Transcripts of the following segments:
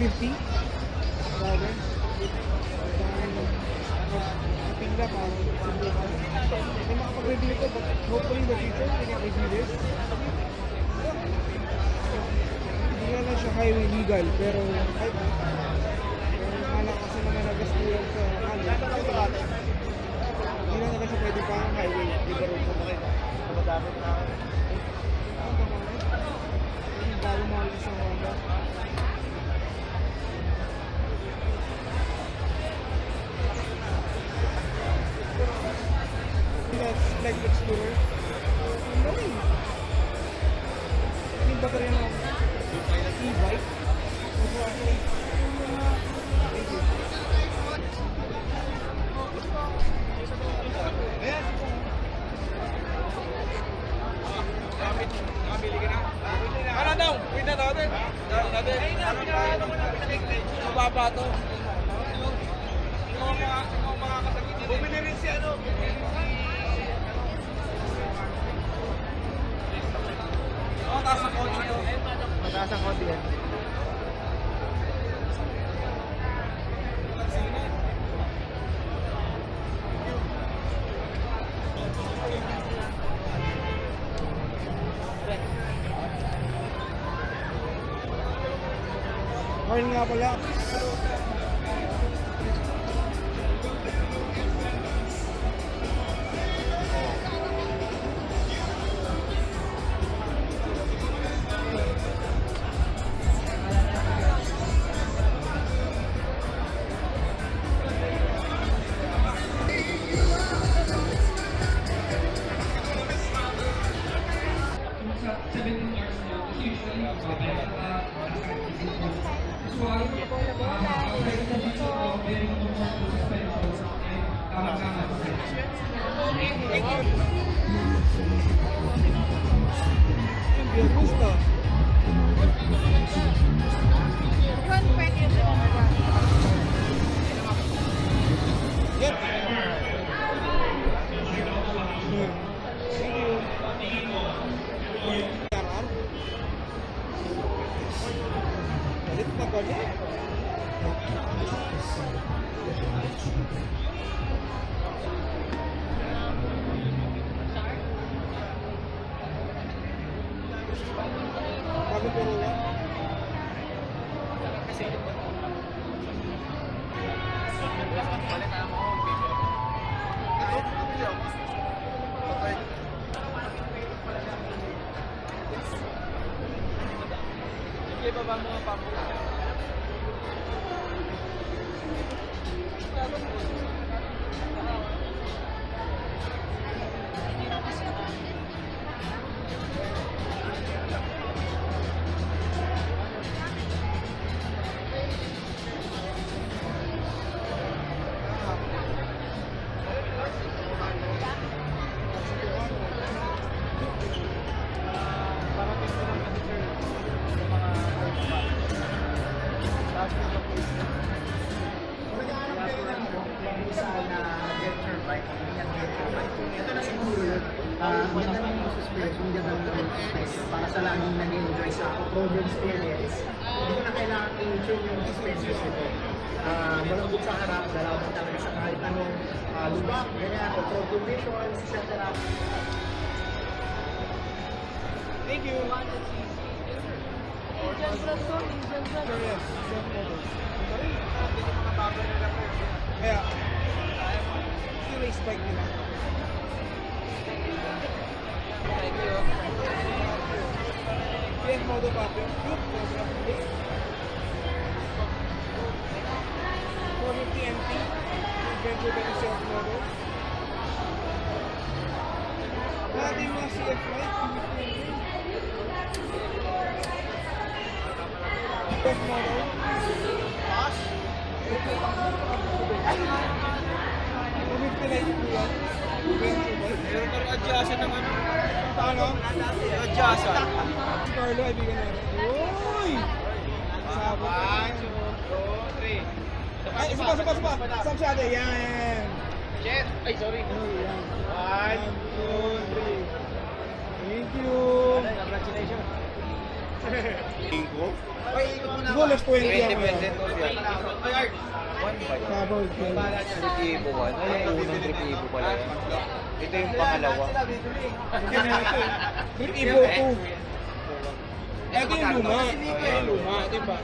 450. Grabe. Napingga pa. Hindi makapag-review ko, but hopefully in the future, we can review this. Hindi nga lang siya highway legal, pero mahala kasi naman nagastuyan sa highway. Hindi na naman siya pwede pa ang highway. Di ba rin po kayo? Madamit na. Yung bago mga isang Honda. That's like Explorer. Ang galing. Yung baterya ng e-bike. Thank you. Ano daw? Wait na natin. Mababa to. Bumili rin si ano. Mataas ang kotse to. Mataas ang konti yan. Horn nga pala. Yung gusto. Yep. Galit na galit. Bago pero yan. Kasi Sige ba mga papo? Maganda rin yung suspension, maganda rin yung suspension para sa laging nag-enjoy sa road experience. Hindi ko na kailangan i-tune yung suspension nito. Malambot sa harap, dalaw mo talaga sa kahit anong lubak, ganyan, control conditions, etc. Thank you. Kaya, yung race bike nila. Thank you. Yan, modo papi. Cute. 450 MT. Adventure ba yung self modo? Lahat yung mga CF Lite. Self modo. Pass. 450 Lite po yan. Adventure ba? Meron ka rin adjusted ng ano? Paano? Adjusted. Si Carlo, ibigan natin. Uy! Sabot. 1, 2, 3. Ay, isa pa. Saan siya ate? Yan. Jet! Ay, sorry. Yan. 1, 2, 3. Thank you. Congratulations. Ingko? Siguro last 20 ako yan. Sabaw, Tripibo 1. Ay, yung unang Tripibo pala yan. Ito yung pangalawa. Trip Evo 2. Ito yung luma. Ito yung luma, diba?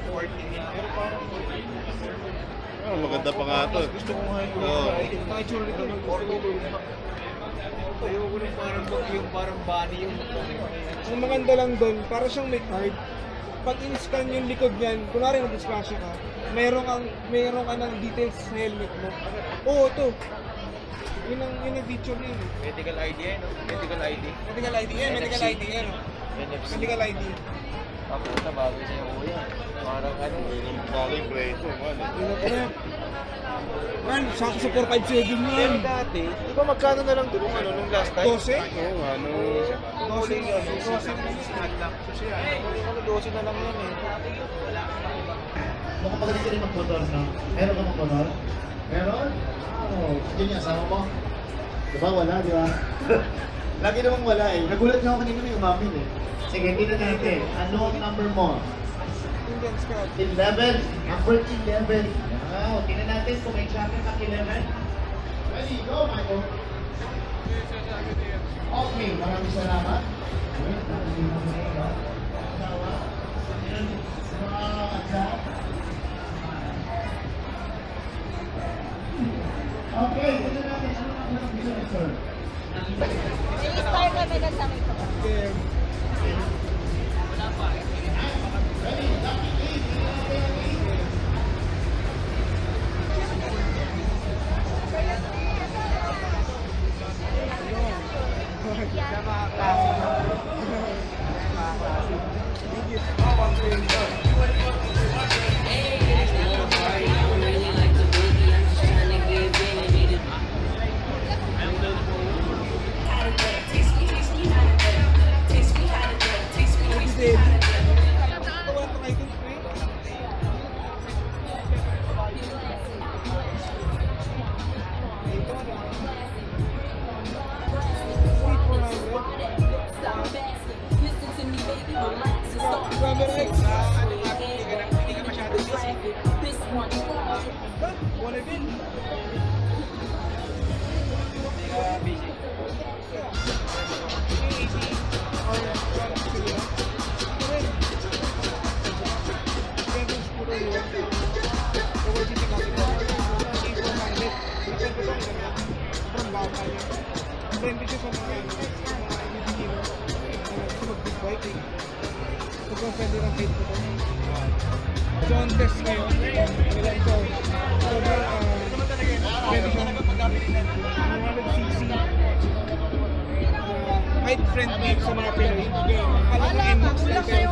Oh, maganda pa nga to. Gusto ko nga yung Oo. mga itsura nito ng gusto ko luma. Ayoko rin parang bunny yung Ang maganda lang doon, para siyang may card. Pag in-scan yung likod niyan, kunwari nag-discussion ka, meron ka ng details sa helmet mo. Oo, ito. Yun ang feature niya yun. medical ID eh, no? Medical ID. Medical ID yan, medical ID yan. NFC. Medical ID. Tapos na bagay sa'yo kuya. Parang ano. Yung bagay preso, man. Yun ang trip. Man, sakto sa 457 Pero yan. dati, di ba magkano na lang doon ano, nung last time? 12? Oo, ano. Huling yun. 12 Ano, 12 na lang yun eh. Makapagaling ka rin mag-motor, no? Meron ka mag-motor? Meron? Oo. Yun yung asawa mo? Diba wala, di ba? Lagi namang wala eh. Nagulat nga ako kanina may umamin eh. Sige, tingnan natin. Ano ang number mo? Indian Scout. 11. Number 11. Wow, tingnan natin kung may champion ka 11. Ready, go, Michael. Okay, maraming salamat. Wait, natin yung mga ito. Asawa. Yan, mga asawa. Okay, tingnan natin. Ano ang gusto ni sir? I-start na agad sa akin ito. Okay. Wanna be? Friendly siya sa mga ibigino sa mag-big bike eh. Sobrang friendly ng height ko to. John test ngayon, nila ito. Sobrang friendly siya ng 100cc. Height friendly sa mga Pinoy. Alam mo yung max na pero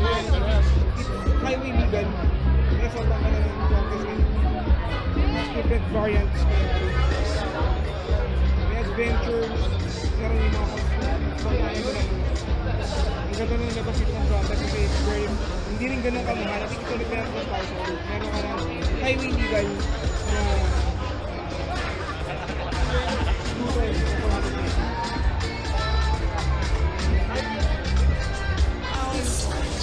highway legal. Kaya sobrang ka na ng John test ngayon. Different variants. May adventure. Meron yung mga ang ganda ng labas ito ng Honda kasi it's very, hindi rin ganun kamahal. I think ito ulit meron 1,000. Meron ka ng highway legal na scooter na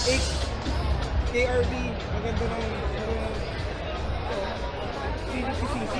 8 KRD, maganda ng 350cc.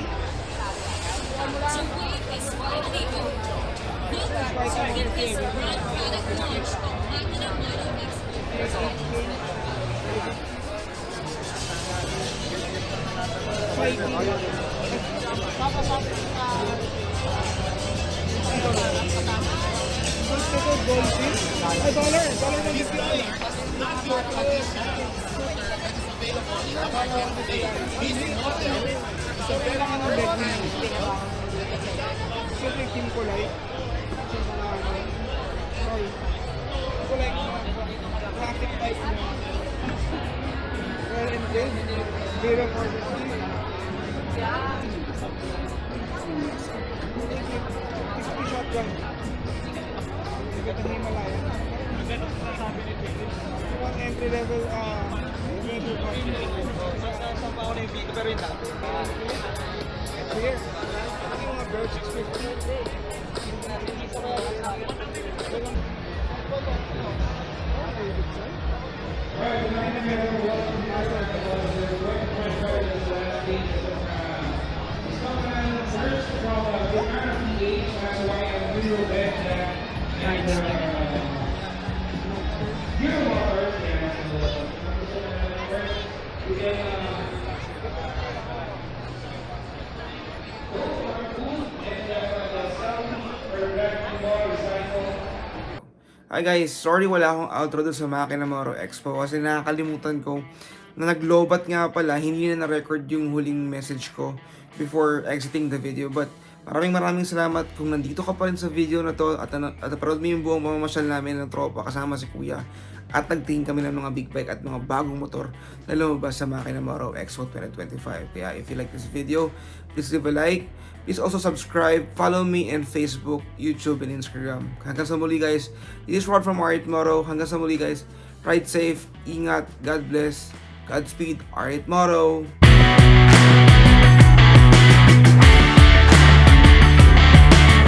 Siyempre, Team Kulay. Sorry. Kulay ko classic type na well and good. Zero for the sea. Crispy shotgun. Ito ng Himalaya. One entry level level Saan pa ako na yung video pero yun lang. here. Ito yung mga birds 650. Davidson. Hi guys, sorry wala akong outro doon sa Makina Moro Expo kasi nakakalimutan ko na naglobat nga pala, hindi na na-record yung huling message ko before exiting the video. But maraming salamat kung nandito ka pa rin sa video na to at naparod mo yung buong pamamasyal namin ng tropa kasama si Kuya. At nagtingin kami ng mga big bike at mga bagong motor na lumabas sa Makina Moro Expo 2025. Kaya if you like this video, please leave a like. Please also subscribe, follow me in Facebook, YouTube, and Instagram. Hanggang sa muli guys, this is Rod from Arit Moro. Hanggang sa muli guys, ride safe, ingat, God bless, Godspeed, Arit Moro.